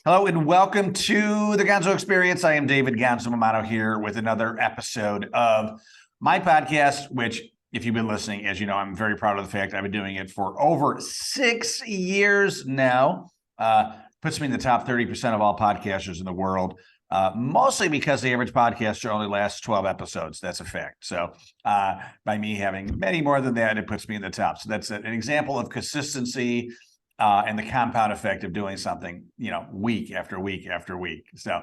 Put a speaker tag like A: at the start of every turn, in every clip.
A: Hello and welcome to the Gonzo Experience. I am David Gonzo Mamato here with another episode of my podcast, which, if you've been listening, as you know, I'm very proud of the fact I've been doing it for over 6 years now. Puts me in the top 30% of all podcasters in the world, mostly because the average podcaster only lasts 12 episodes. That's a fact. So by me having many more than that, it puts me in the top. So that's an example of consistency and the compound effect of doing something, week after week after week. So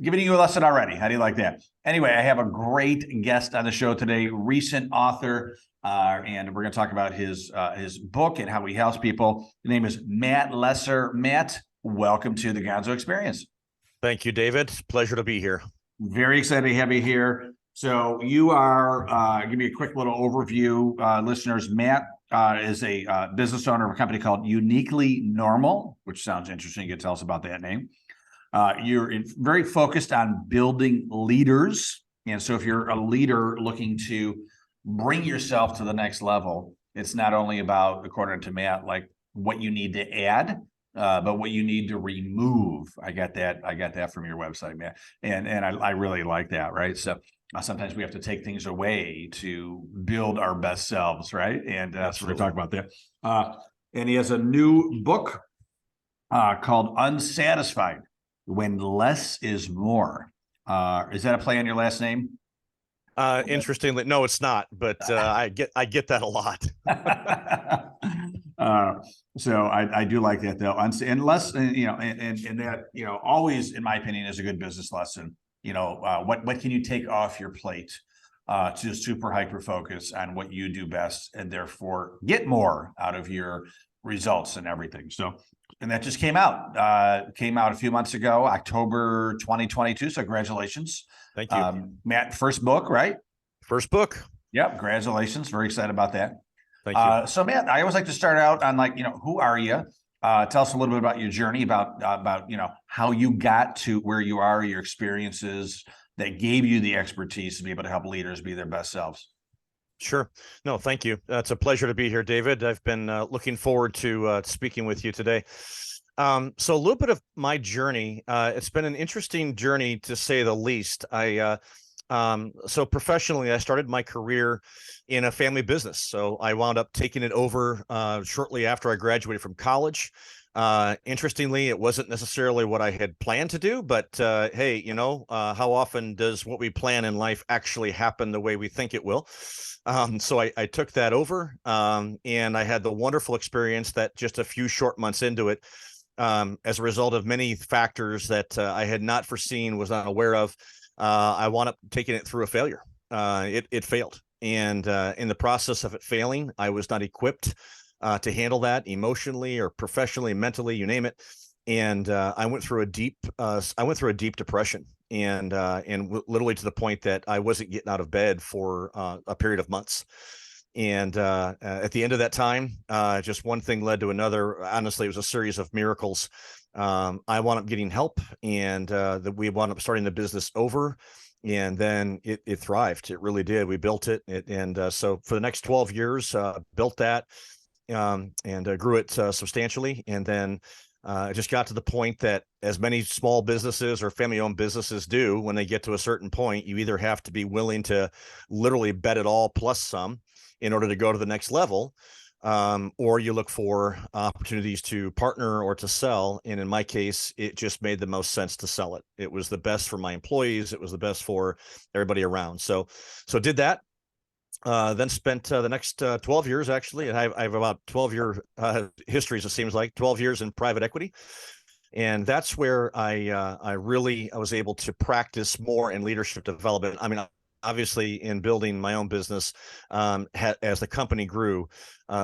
A: giving you a lesson already. How do you like that? Anyway, I have a great guest on the show today, recent author, and we're going to talk about his book and how he helps people. The name is Matt Lesser. Matt, welcome to the Gonzo Experience.
B: Thank you, David. Pleasure to be here.
A: Very excited to have you here. So you are, give me a quick little overview, listeners. Matt is a business owner of a company called Uniquely Normal, which sounds interesting. You can tell us about that name. You're very focused on building leaders. And so if you're a leader looking to bring yourself to the next level, it's not only about, according to Matt, like what you need to add, but what you need to remove. I got that from your website, Matt. And I really like that, right? So sometimes we have to take things away to build our best selves, right? And that's what we're going to talk about there. And he has a new book called Unsatisfied: When Less is More. Is that a play on your last name?
B: Interestingly, no, it's not, but I get that a lot.
A: So I do like that though. And less, and that, always, in my opinion, is a good business lesson. What can you take off your plate to super hyper focus on what you do best, and therefore get more out of your results and everything. So, and that just came out a few months ago, October 2022. So congratulations.
B: Thank you.
A: Matt, first book, right?
B: First book.
A: Yep. Congratulations. Very excited about that.
B: Thank you.
A: So Matt, I always like to start out on who are you? Tell us a little bit about your journey, about how you got to where you are, your experiences that gave you the expertise to be able to help leaders be their best selves.
B: Sure. No, thank you. It's a pleasure to be here, David. I've been looking forward to speaking with you today. So a little bit of my journey. It's been an interesting journey, to say the least. So professionally, I started my career in a family business. So I wound up taking it over shortly after I graduated from college. Interestingly, it wasn't necessarily what I had planned to do, but hey, how often does what we plan in life actually happen the way we think it will? So I took that over, and I had the wonderful experience that just a few short months into it, as a result of many factors that I had not foreseen, was not aware of, I wound up taking it through a failure. It failed. And in the process of it failing, I was not equipped to handle that emotionally or professionally, mentally, you name it. And I went through a deep depression, and literally to the point that I wasn't getting out of bed for a period of months. And at the end of that time, just one thing led to another. Honestly, it was a series of miracles. I wound up getting help, and we wound up starting the business over. And then it thrived. It really did. We built it. So for the next 12 years, built that, and grew it substantially. And then it just got to the point that, as many small businesses or family-owned businesses do, when they get to a certain point, you either have to be willing to literally bet it all plus some in order to go to the next level, or you look for opportunities to partner or to sell. And in my case, it just made the most sense to sell it. It was the best for my employees. It was the best for everybody around. So did that. Then spent the next 12 years, actually. I have about 12-year histories, it seems like, 12 years in private equity. And that's where I was able to practice more in leadership development. I mean, obviously, in building my own business, as the company grew,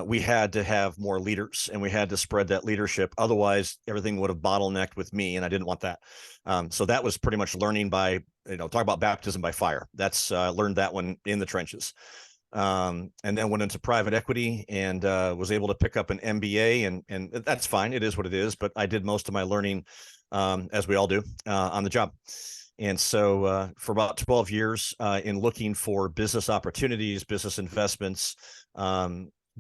B: we had to have more leaders, and we had to spread that leadership. Otherwise, everything would have bottlenecked with me, and I didn't want that. So that was pretty much learning by, talk about baptism by fire. That's learned that one in the trenches. And then went into private equity, and was able to pick up an MBA, and that's fine. It is what it is. But I did most of my learning, as we all do, on the job. And so for about 12 years, in looking for business opportunities, business investments,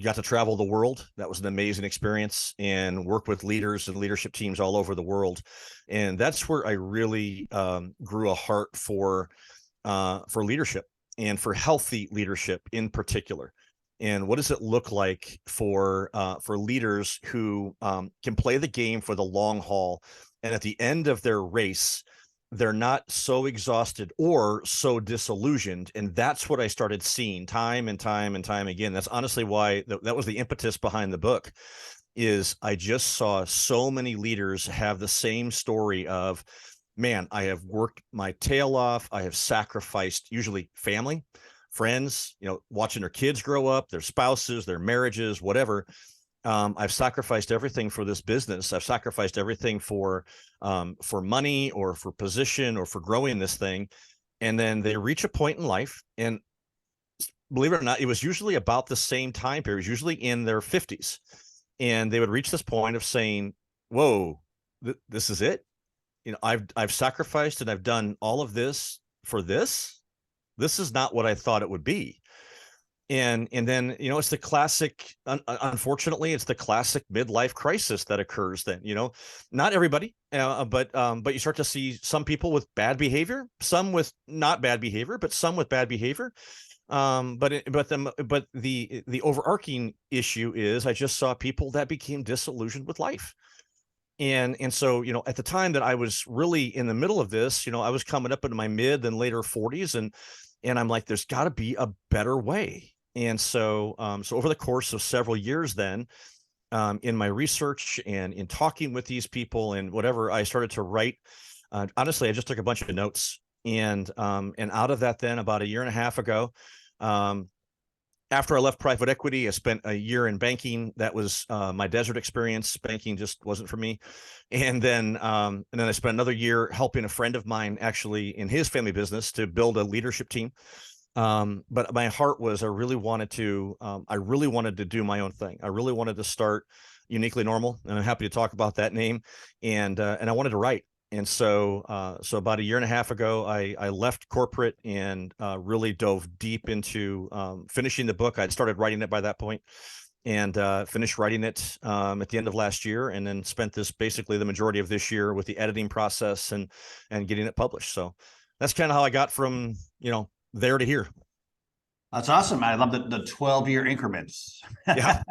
B: got to travel the world. That was an amazing experience, and work with leaders and leadership teams all over the world. And that's where I really grew a heart for leadership, and for healthy leadership in particular. And what does it look like for leaders who can play the game for the long haul, and at the end of their race, they're not so exhausted or so disillusioned. And that's what I started seeing time and time and time again. That's honestly why that was the impetus behind the book. Is I just saw so many leaders have the same story of, man, I have worked my tail off. I have sacrificed, usually family, friends, watching their kids grow up, their spouses, their marriages, whatever. I've sacrificed everything for this business. I've sacrificed everything for money, or for position, or for growing this thing. And then they reach a point in life, and believe it or not, it was usually about the same time period, usually in their 50s. And they would reach this point of saying, whoa, this is it. I've sacrificed and I've done all of this for this. This is not what I thought it would be. And then, it's the classic, unfortunately, it's the classic midlife crisis that occurs then. Not everybody, but you start to see some people with bad behavior, some with not bad behavior, but some with bad behavior. But the overarching issue is, I just saw people that became disillusioned with life. And so, at the time that I was really in the middle of this, I was coming up into my mid and later 40s, and I'm like, there's got to be a better way. And so, over the course of several years, then, in my research and in talking with these people and whatever, I started to write. Honestly, I just took a bunch of notes, and out of that, then, about a year and a half ago, after I left private equity, I spent a year in banking. That was my desert experience. Banking just wasn't for me. And then I spent another year helping a friend of mine, actually in his family business, to build a leadership team. But my heart was, I really wanted to do my own thing. I really wanted to start Uniquely Normal, and I'm happy to talk about that name. And I wanted to write. And so about a year and a half ago, I left corporate and really dove deep into finishing the book. I'd started writing it by that point, and finished writing it at the end of last year, and then spent basically the majority of this year with the editing process and getting it published. So that's kind of how I got from there to here.
A: That's awesome. I love the 12-year increments.
B: Yeah.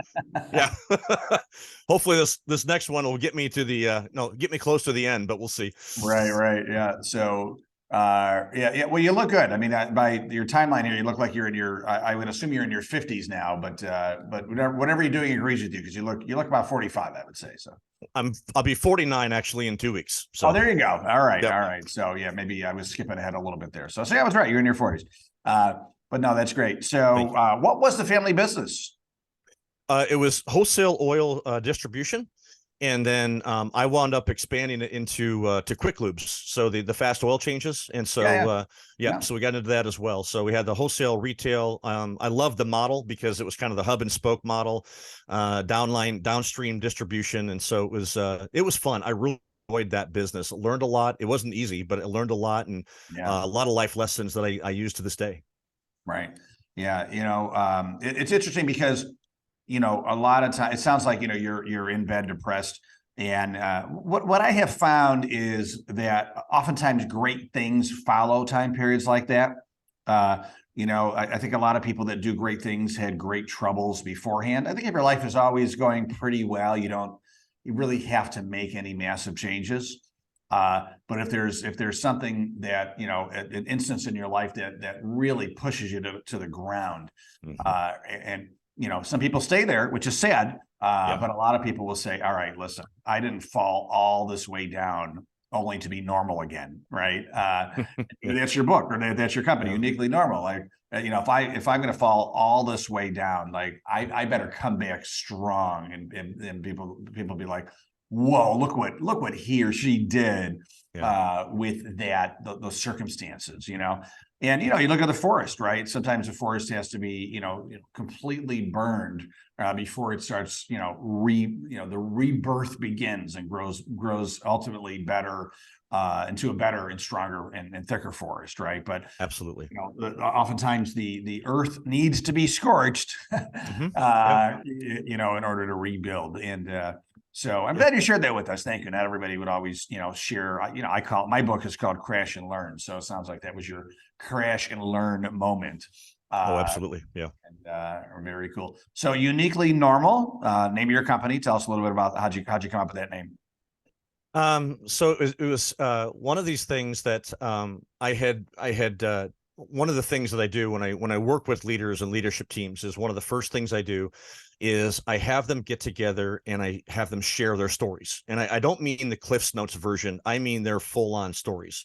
B: Hopefully this next one will get me to get me close to the end, but we'll see.
A: Right. Yeah. So, yeah. Well, you look good. I mean, by your timeline here, you look like you're in I would assume you're in your 50s now, but whatever you're doing agrees with you, because you look about 45, I would say. So
B: I'll be 49 actually in 2 weeks. So
A: there you go. All right.
B: Yep.
A: All right. So yeah, maybe I was skipping ahead a little bit there. So I was right. You're in your 40s. But no, that's great. So, what was the family business?
B: It was wholesale oil distribution, and then I wound up expanding it into to quick lubes, so the fast oil changes. And so so we got into that as well. So we had the wholesale, retail. I loved the model because it was kind of the hub and spoke model, downstream distribution, and so it was fun. I really enjoyed that business. Learned a lot. It wasn't easy, but I learned a lot, and a lot of life lessons that I use to this day.
A: Right. Yeah. It's interesting because, a lot of times it sounds like, you're in bed depressed. And what I have found is that oftentimes great things follow time periods like that. I think a lot of people that do great things had great troubles beforehand. I think if your life is always going pretty well, you really have to make any massive changes. But if there's something that, an instance in your life that really pushes you to the ground, and some people stay there, which is sad. But a lot of people will say, all right, listen, I didn't fall all this way down only to be normal again. Right. That's your book, or that's your company, Uniquely Normal. Like, if I'm going to fall all this way down, like I better come back strong, and people be like, whoa, look what he or she did with those circumstances, And, you look at the forest, right? Sometimes the forest has to be, completely burned before it starts, the rebirth begins and grows ultimately better into a better and stronger and thicker forest, right? But
B: Absolutely.
A: oftentimes the earth needs to be scorched,
B: Yeah.
A: in order to rebuild. And so I'm
B: Yeah.
A: glad you shared that with us. Thank you. Not everybody would always, share. I call my book is called Crash and Learn. So it sounds like that was your crash and learn moment.
B: Oh, absolutely. Yeah.
A: And very cool. So Uniquely Normal, name of your company. Tell us a little bit about how'd you come up with that name?
B: So it was one of these things that I had one of the things that I do when I work with leaders and leadership teams is one of the first things I do is I have them get together and I have them share their stories. And I don't mean the Cliff's Notes version. I mean their full on stories.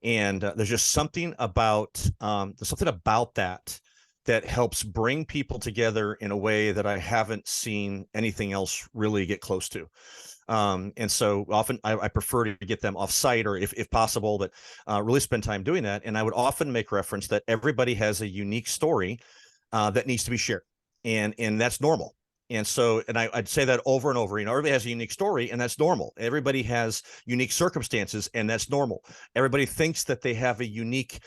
B: And there's just something about that that helps bring people together in a way that I haven't seen anything else really get close to. And so often I prefer to get them off site or if possible, but really spend time doing that. And I would often make reference that everybody has a unique story that needs to be shared. And that's normal. And so, and I'd say that over and over, everybody has a unique story and that's normal. Everybody has unique circumstances and that's normal. Everybody thinks that they have a unique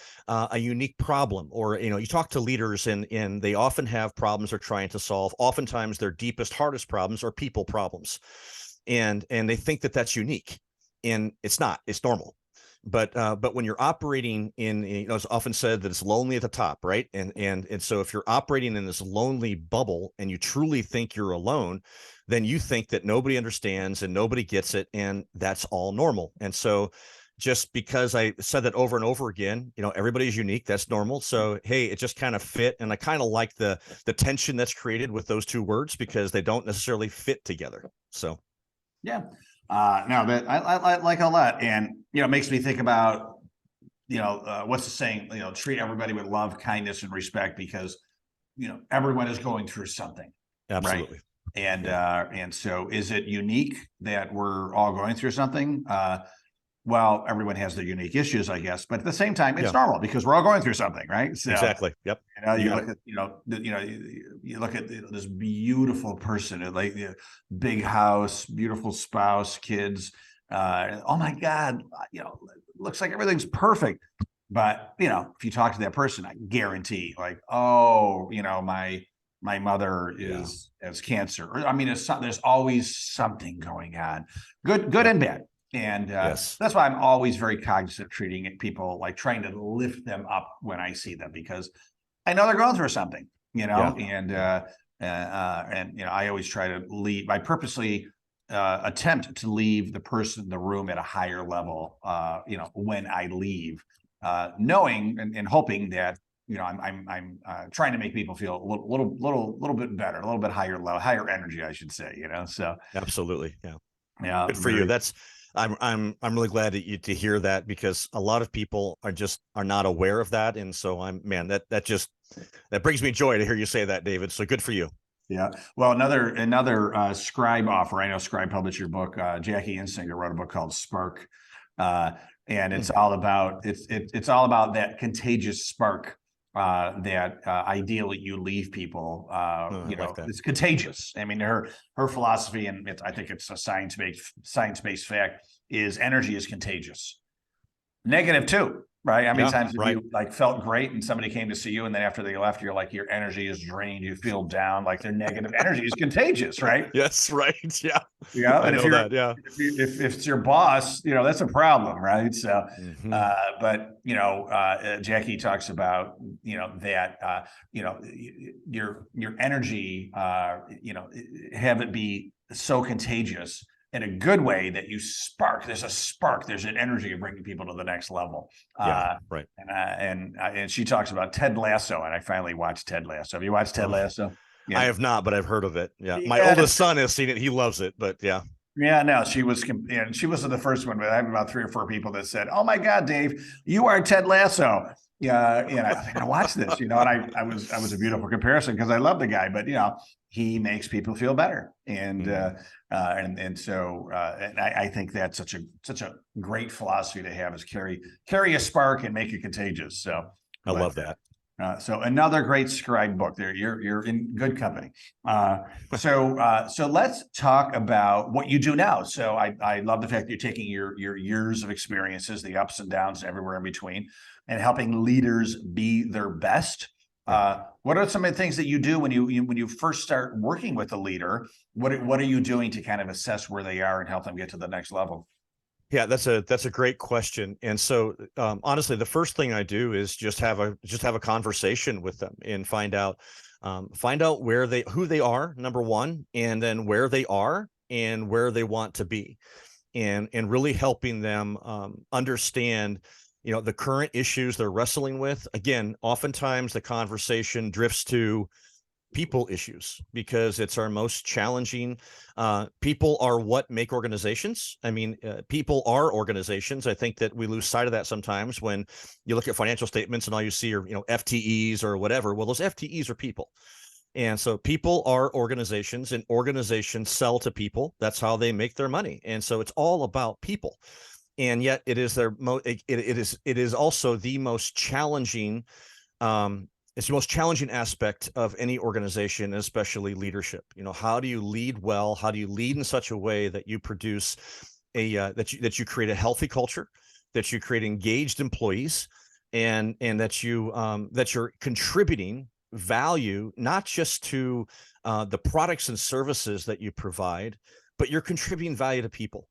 B: problem or, you talk to leaders and they often have problems they're trying to solve. Oftentimes their deepest, hardest problems are people problems. And they think that that's unique and it's not, it's normal. But when you're operating in, it's often said that it's lonely at the top, right? And so if you're operating in this lonely bubble and you truly think you're alone, then you think that nobody understands and nobody gets it, and that's all normal. And so just because I said that over and over again, everybody's unique, that's normal. So hey, it just kind of fit, and I kind of like the tension that's created with those two words because they don't necessarily fit together. So
A: Yeah. No, that I like a lot, and it makes me think about what's the saying? Treat everybody with love, kindness, and respect, because everyone is going through something,
B: absolutely.
A: right? And
B: Yeah.
A: and so, is it unique that we're all going through something? Well, everyone has their unique issues, I guess, but at the same time, it's
B: Yeah.
A: normal because we're all going through something, right? So
B: Exactly. Yep.
A: you look at you look at this beautiful person, like big house, beautiful spouse, kids. Oh my God, looks like everything's perfect. But if you talk to that person, I guarantee, like, oh, my mother has cancer. Or, I mean, there's always something going on, good
B: Yep.
A: and bad. And
B: Yes.
A: that's why I'm always very cognizant of treating people, like trying to lift them up when I see them, because I know they're going through something,
B: Yeah.
A: and I always try to leave. I purposely attempt to leave the person in the room at a higher level, when I leave, knowing and hoping that I'm trying to make people feel a little bit better, a little bit higher level, higher energy, I should say. So
B: Absolutely. Yeah.
A: yeah,
B: Good for you. I'm really glad to hear that, because a lot of people are not aware of that. And so that brings me joy to hear you say that, David. So good for you.
A: Yeah. Well, another Scribe offer. I know Scribe published your book. Jackie Insinger wrote a book called Spark, and it's all about it's all about that contagious spark that ideally you leave people.
B: I like that.
A: It's contagious. I mean, her philosophy, and I think it's a science-based fact, is energy is contagious. Negative too, right? How many times have you like felt great and somebody came to see you, and then after they left, you're like, your energy is drained, you feel down, like their negative energy is contagious, right?
B: Yes, right. Yeah.
A: Yeah.
B: I
A: And
B: know that. Yeah.
A: if it's your boss, that's a problem, right? So
B: Mhm.
A: but Jackie talks about that your energy, have it be so contagious in a good way that you spark. There's an energy of bringing people to the next level.
B: Yeah. Right.
A: And she talks about Ted Lasso, and I finally watched Ted Lasso. Have you watched Ted Lasso?
B: I
A: Yeah.
B: have not, but I've heard of it. Yeah. My
A: Yeah.
B: oldest son has seen it. He loves it, but yeah.
A: Yeah, no, she wasn't the first one, but I have about 3 or 4 people that said, "Oh my God, Dave, you are Ted Lasso." Yeah, I gotta watch this, and I was a beautiful comparison because I love the guy, but he makes people feel better, and so I think that's such a great philosophy to have, is carry a spark and make it contagious. So
B: I love that.
A: So another great scribe book there. You're in good company. So let's talk about what you do now. So I love the fact that you're taking your years of experiences, the ups and downs, everywhere in between, and helping leaders be their best. What are some of the things that you do when you first start working with a leader? What are you doing to kind of assess where they are and help them get to the next level?
B: Yeah, that's a great question. And so honestly, the first thing I do is just have a conversation with them and find out who they are, number one, and then where they are and where they want to be, and really helping them understand, the current issues they're wrestling with. Again, oftentimes the conversation drifts to people issues because it's our most challenging. People are what make organizations. I mean, people are organizations. I think that we lose sight of that sometimes when you look at financial statements and all you see are, FTEs or whatever. Well, those FTEs are people. And so people are organizations, and organizations sell to people. That's how they make their money. And so it's all about people. And yet it is it is also the most challenging it's the most challenging aspect of any organization, especially leadership. How do you lead well? How do you lead in such a way that you produce that you create a healthy culture, that you create engaged employees, and that you're contributing value, not just to the products and services that you provide, but you're contributing value to people.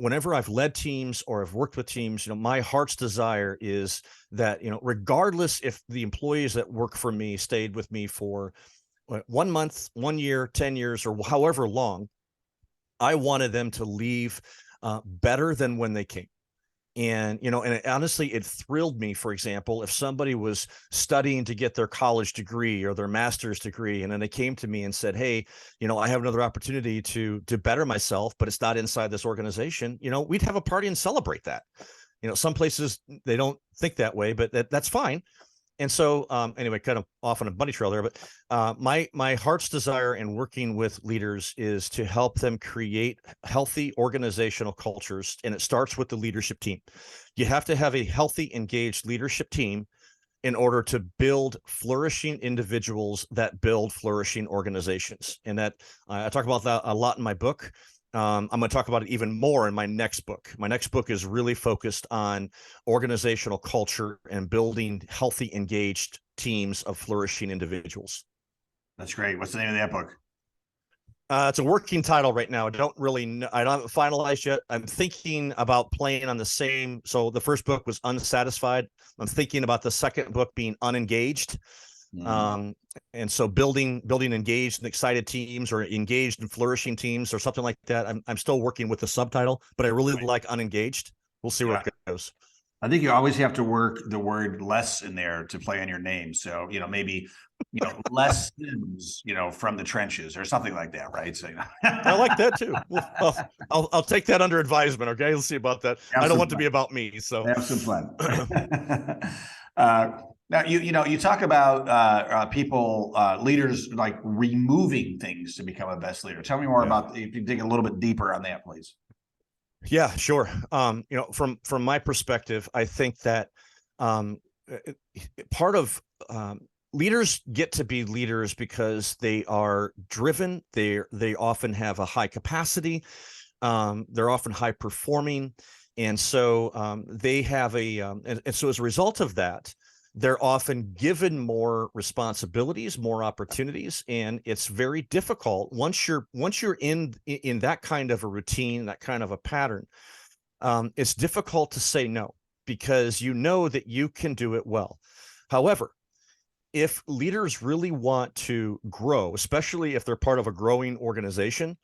B: Whenever I've led teams or I've worked with teams, my heart's desire is that, regardless if the employees that work for me stayed with me for 1 month, 1 year, 10 years, or however long, I wanted them to leave better than when they came. And, honestly, it thrilled me, for example, if somebody was studying to get their college degree or their master's degree, and then they came to me and said, hey, I have another opportunity to better myself, but it's not inside this organization. We'd have a party and celebrate that. Some places they don't think that way, but that's fine. And so anyway, kind of off on a bunny trail there, but my heart's desire in working with leaders is to help them create healthy organizational cultures. And it starts with the leadership team. You have to have a healthy, engaged leadership team in order to build flourishing individuals that build flourishing organizations. And that I talk about that a lot in my book. I'm going to talk about it even more in my next book. My next book is really focused on organizational culture and building healthy, engaged teams of flourishing individuals.
A: That's great. What's the name of that book?
B: It's a working title right now. I don't really know. I don't finalize yet. I'm thinking about playing on the same. So the first book was Unsatisfied. I'm thinking about the second book being Unengaged. And so building engaged and excited teams, or engaged and flourishing teams, or something like that. I'm still working with the subtitle, but I really like Unengaged. We'll see where it goes.
A: I think you always have to work the word less in there to play on your name. So, maybe, less Sims, from the trenches or something like that. Right. So,
B: I like that too. Well, I'll take that under advisement. Okay. Let's see about that. I don't want to be about me. So
A: have some fun. Now, you talk about people, leaders, like removing things to become a best leader. Tell me more about, if you dig a little bit deeper on that, please.
B: Yeah, sure. From my perspective, I think that part of leaders get to be leaders because they are driven. They often have a high capacity. They're often high performing, and so they have and so as a result of that, they're often given more responsibilities, more opportunities, and it's very difficult once you're in that kind of a routine, that kind of a pattern. It's difficult to say no, because you know that you can do it well. However, if leaders really want to grow, especially if they're part of a growing organization,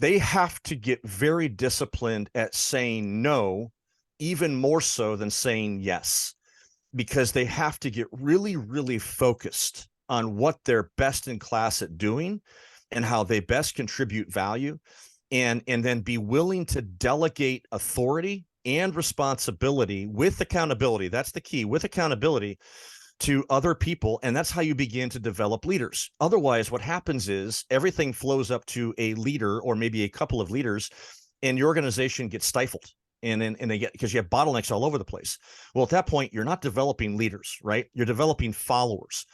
B: they have to get very disciplined at saying no, even more so than saying yes, because they have to get really, really focused on what they're best in class at doing and how they best contribute value, and then be willing to delegate authority and responsibility with accountability. That's the key, with accountability to other people. And that's how you begin to develop leaders. Otherwise, what happens is everything flows up to a leader or maybe a couple of leaders, and your organization gets stifled. and they get, because you have bottlenecks all over the place. Well, at that point, you're not developing leaders, right? You're developing followers.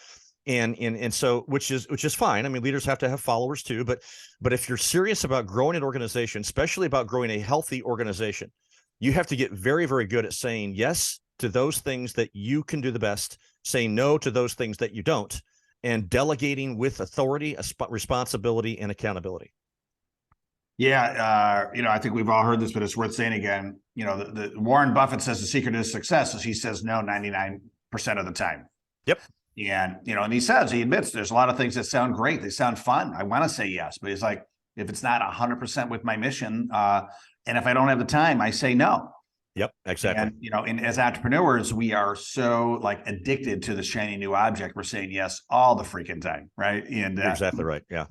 B: And so, which is fine. I mean, leaders have to have followers too, but if you're serious about growing an organization, especially about growing a healthy organization, you have to get very, very good at saying yes to those things that you can do the best, saying no to those things that you don't, and delegating with authority, responsibility, and accountability.
A: Yeah, I think we've all heard this, but it's worth saying again. The Warren Buffett says the secret to his success is he says no 99% of the time.
B: Yep.
A: And, and he admits there's a lot of things that sound great. They sound fun. I want to say yes, but he's like, if it's not 100% with my mission, and if I don't have the time, I say no.
B: Yep, exactly.
A: And, as entrepreneurs, we are so like addicted to the shiny new object. We're saying yes all the freaking time. Right. And
B: exactly right. Yeah.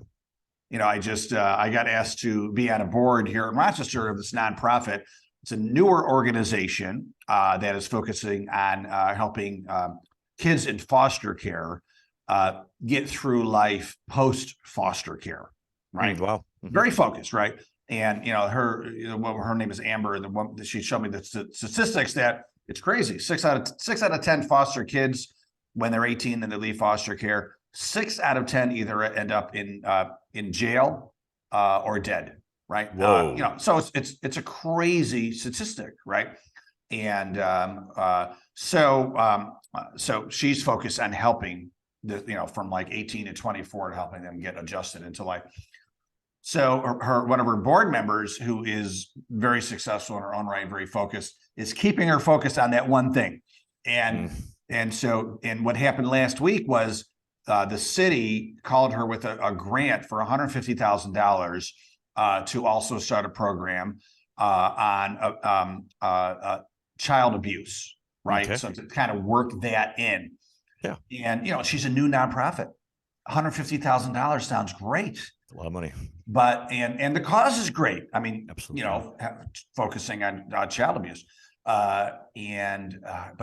A: I got asked to be on a board here in Rochester of this nonprofit. It's a newer organization that is focusing on helping kids in foster care get through life post foster care. Right.
B: Wow.
A: Very focused. Right. And her name is Amber, and she showed me the statistics that it's crazy. 6 out of 10 foster kids, when they're 18 and they leave foster care, 6 out of 10 either end up in jail or dead. Right.
B: Whoa.
A: So it's a crazy statistic. Right. And so she's focused on helping from like 18 to 24 and helping them get adjusted into life. So one of her board members, who is very successful in her own right, very focused, is keeping her focused on that one thing. And what happened last week was the city called her with a grant for $150,000 to also start a program on child abuse, right?
B: Okay.
A: So to kind of work that in.
B: Yeah.
A: And, she's a new nonprofit. $150,000 sounds great.
B: A lot of money.
A: But and the cause is great. I mean,
B: absolutely,
A: focusing on child abuse, but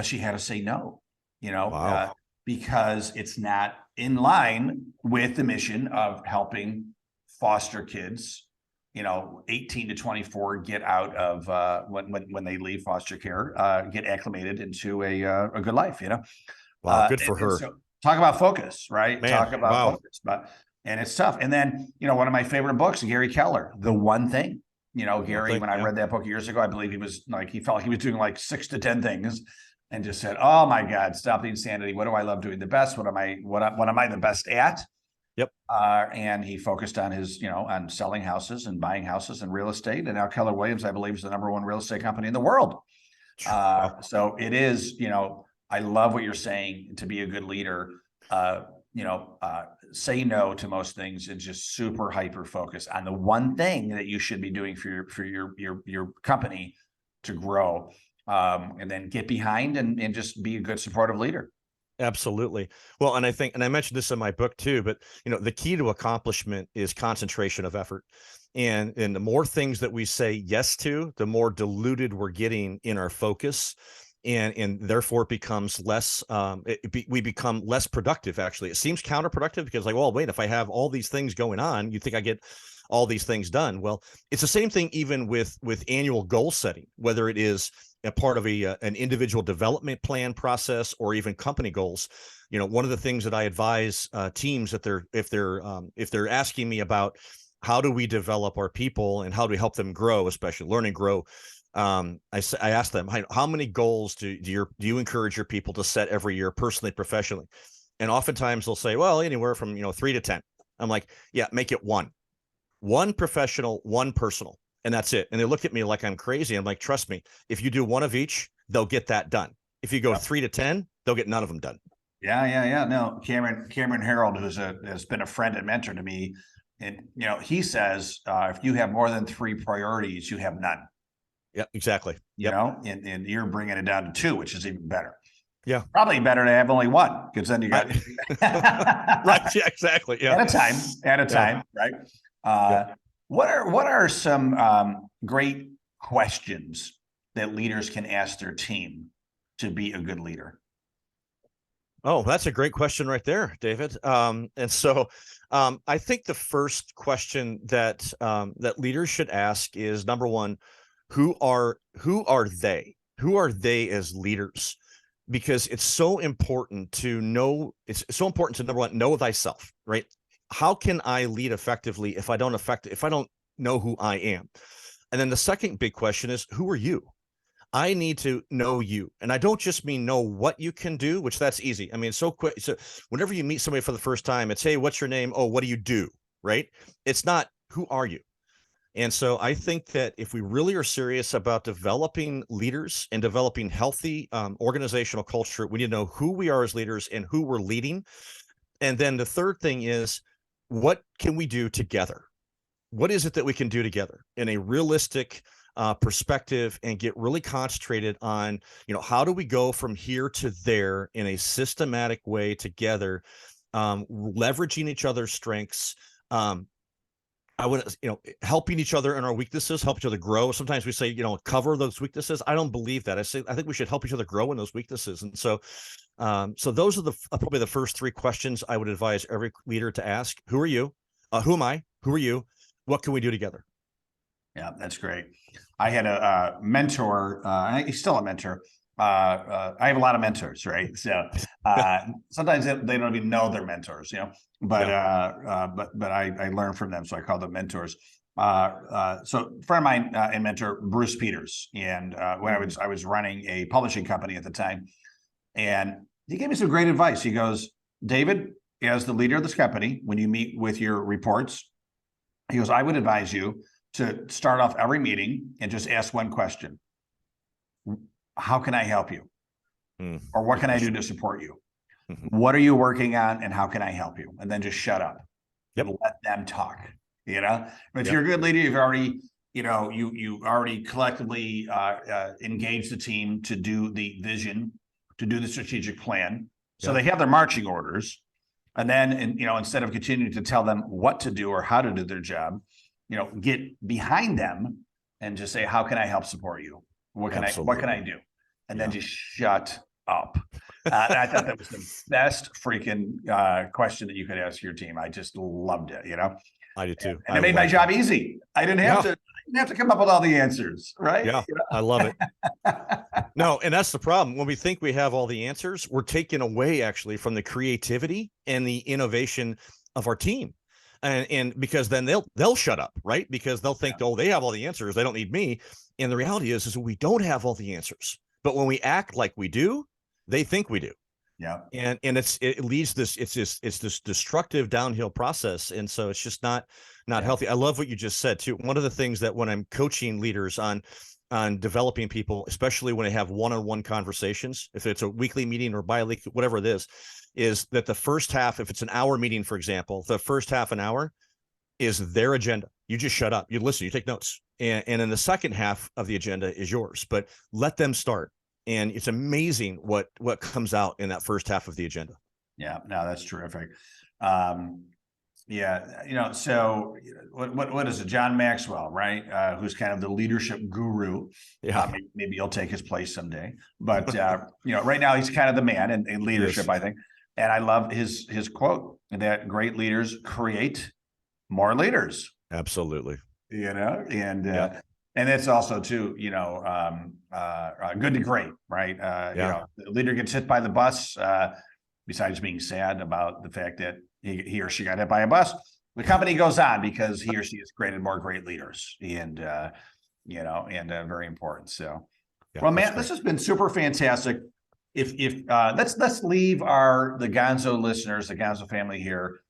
A: she had to say no,
B: wow.
A: Because it's not in line with the mission of helping foster kids, 18 to 24 get out of when they leave foster care, get acclimated into a good life.
B: Wow, good for her.
A: So talk about focus, right?
B: Man,
A: talk about
B: wow.
A: focus, and it's tough. And then, one of my favorite books, Gary Keller, The One Thing. Gary, when I read that book years ago, I believe he was like, he felt like he was doing like 6 to 10 things and just said, oh my God, stop the insanity. What do I love doing the best? What am I the best at?
B: Yep.
A: And he focused on his, on selling houses and buying houses and real estate. And now Keller Williams, I believe, is the #1 real estate company in the world. So it is, I love what you're saying. To be a good leader, say no to most things and just super hyper focus on the one thing that you should be doing for your company to grow, and then get behind and just be a good supportive leader.
B: Absolutely. Well, and I mentioned this in my book too, but the key to accomplishment is concentration of effort. And the more things that we say yes to, the more diluted we're getting in our focus. And therefore it becomes less, we become less productive. Actually, it seems counterproductive because wait, if I have all these things going on, you think I get all these things done. Well, it's the same thing even with annual goal setting, whether it is a part of an individual development plan process or even company goals. One of the things that I advise teams that if they're asking me about how do we develop our people and how do we help them grow, especially learn and grow, I asked them, how many goals do you encourage your people to set every year, personally, professionally? And oftentimes they'll say, well, anywhere from 3 to 10. I'm like, yeah, make it one professional, one personal, and that's it. And they look at me like I'm crazy. I'm like, trust me, if you do one of each, they'll get that done. If you go 3 to 10, they'll get none of them done.
A: Yeah. No, Cameron Harold, has been a friend and mentor to me, and he says if you have more than 3 priorities, you have none.
B: Yeah, exactly.
A: And you're bringing it down to 2, which is even better.
B: Yeah,
A: probably better to have only 1, because then you got
B: right. Yeah, exactly. Yeah,
A: at a time, right? What are some great questions that leaders can ask their team to be a good leader?
B: Oh, that's a great question right there, David. And so I think the first question that leaders should ask is, number one, who are they? Who are they as leaders? Because it's so important to know, it's so important to, number one, know thyself, right? How can I lead effectively if I don't know who I am? And then the second big question is, who are you? I need to know you. And I don't just mean know what you can do, which that's easy. I mean, so quick. So whenever you meet somebody for the first time, it's, hey, what's your name? Oh, what do you do? Right? It's not, who are you? And so I think that if we really are serious about developing leaders and developing healthy organizational culture, we need to know who we are as leaders and who we're leading. And then the third thing is, what can we do together? What is it that we can do together in a realistic perspective, and get really concentrated on, how do we go from here to there in a systematic way together, leveraging each other's strengths, I would, helping each other in our weaknesses, help each other grow. Sometimes we say, cover those weaknesses. I don't believe that. I think we should help each other grow in those weaknesses. And so, so those are probably the first three questions I would advise every leader to ask. Who are you? Who am I? Who are you? What can we do together?
A: Yeah, that's great. I had a mentor, he's still a mentor. I have a lot of mentors, right? So sometimes they don't even know they're mentors, but I learn from them, so I call them mentors. So a friend of mine and mentor, Bruce Peters, and when I was running a publishing company at the time, and he gave me some great advice. He goes, David, as the leader of this company, when you meet with your reports, he goes, I would advise you to start off every meeting and just ask one question. How can I help you? Or what can I do to support you? What are you working on and how can I help you? And then just shut up.
B: Yep.
A: And let them talk, But if you're a good leader, you've already, you already collectively engaged the team to do the vision, to do the strategic plan. So they have their marching orders. And then, instead of continuing to tell them what to do or how to do their job, get behind them and just say, how can I help support you? What can I do? And then just shut up. And I thought that was the best freaking question that you could ask your team. I just loved it,
B: I did too.
A: And it made my job easy. I didn't have to come up with all the answers, right?
B: Yeah, I love it. No, and that's the problem. When we think we have all the answers, we're taken away actually from the creativity and the innovation of our team. And because then they'll shut up, right? Because they'll think, oh, they have all the answers, they don't need me. And the reality is we don't have all the answers. But when we act like we do, they think we do.
A: Yeah.
B: And it leads it's this destructive downhill process. And so it's just not healthy. I love what you just said too. One of the things that when I'm coaching leaders on developing people, especially when they have one-on-one conversations, if it's a weekly meeting or bi-weekly, whatever it is that the first half, if it's an hour meeting, for example, the first half an hour is their agenda. You just shut up, you listen, you take notes. And then the second half of the agenda is yours, but let them start. And it's amazing what comes out in that first half of the agenda. Yeah,
A: no, that's terrific. So what is it? John Maxwell, right? Who's kind of the leadership guru.
B: Yeah.
A: Maybe he'll take his place someday. But right now he's kind of the man in leadership, I think. And I love his quote that great leaders create more leaders.
B: Absolutely.
A: And it's also too, good to great, right? The leader gets hit by the bus, besides being sad about the fact that he or she got hit by a bus, the company goes on because he or she has created more great leaders, and very important. So, well, Matt, this has been super fantastic. If let's leave the Gonzo listeners, the Gonzo family here,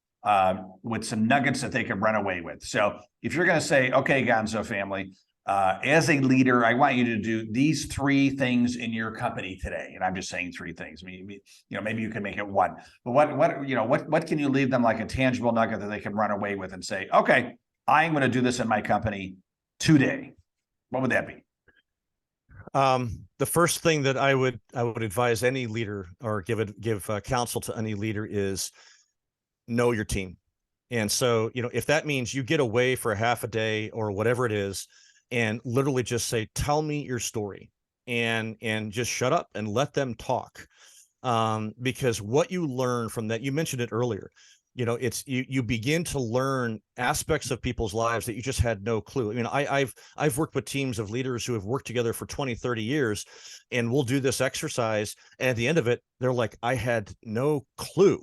A: with some nuggets that they can run away with. So if you're going to say, okay, Gonzo family, as a leader, I want you to do these three things in your company today. And I'm just saying three things. Maybe you can make it one, but what can you leave them like a tangible nugget that they can run away with and say, okay, I'm going to do this in my company today. What would that be?
B: The first thing that I would advise any leader or give counsel to any leader is know your team. And so, if that means you get away for half a day or whatever it is, and literally just say, tell me your story, and just shut up and let them talk. Because what you learn from that, you mentioned it earlier, it's you begin to learn aspects of people's lives that you just had no clue. I mean, I've worked with teams of leaders who have worked together for 20, 30 years, and we'll do this exercise. And at the end of it, they're like, I had no clue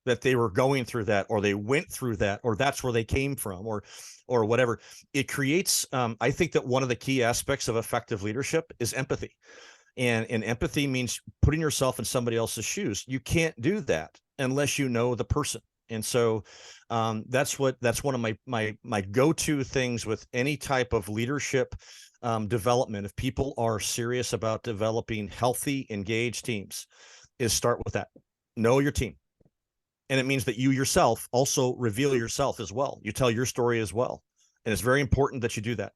B: that they were going through that, or they went through that, or that's where they came from, or whatever. It creates, I think that one of the key aspects of effective leadership is empathy. And empathy means putting yourself in somebody else's shoes. You can't do that unless you know the person. And so that's one of my go-to things with any type of leadership development. If people are serious about developing healthy, engaged teams, is start with that. Know your team. And it means that you yourself also reveal yourself as well. You tell your story as well. And it's very important that you do that.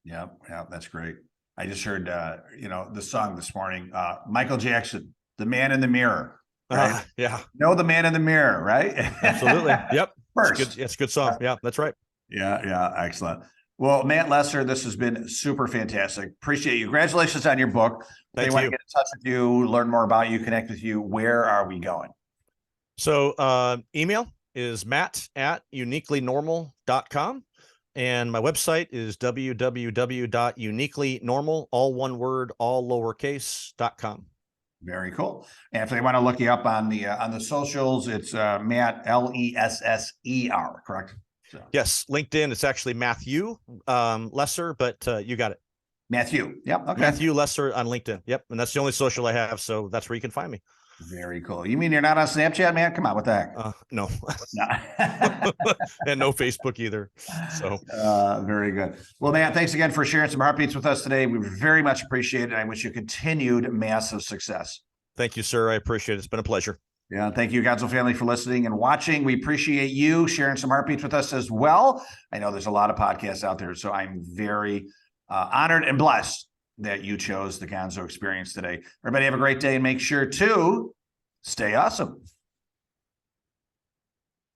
A: Yeah, that's great. I just heard, the song this morning, Michael Jackson, The Man in the Mirror. Right?
B: Yeah.
A: Know the man in the mirror, right?
B: Absolutely. Yep.
A: First.
B: It's a good song. Yeah, that's right.
A: Yeah. Excellent. Well, Matt Lesser, this has been super fantastic. Appreciate you. Congratulations on your book. If they want to get in touch with you, learn more about you, connect with you, where are we going?
B: So email is matt@uniquelynormal.com. And my website is www.uniquelynormal, all one word, all lowercase.com.
A: Very cool. And if they want to look you up on the socials, it's Matt Lesser, correct? So.
B: Yes, LinkedIn. It's actually Matthew Lesser, but you got it.
A: Matthew. Yep. Okay.
B: Matthew Lesser on LinkedIn. Yep. And that's the only social I have. So that's where you can find me.
A: Very cool. You mean you're not on Snapchat, man? Come on, what the heck?
B: No. And no Facebook either. So
A: very good. Well, Matt, thanks again for sharing some heartbeats with us today. We very much appreciate it. I wish you continued massive success.
B: Thank you, sir. I appreciate it. It's been a pleasure.
A: Yeah. Thank you, Godswill family, for listening and watching. We appreciate you sharing some heartbeats with us as well. I know there's a lot of podcasts out there, so I'm very honored and blessed that you chose the Gonzo Experience today. Everybody have a great day and make sure to stay awesome.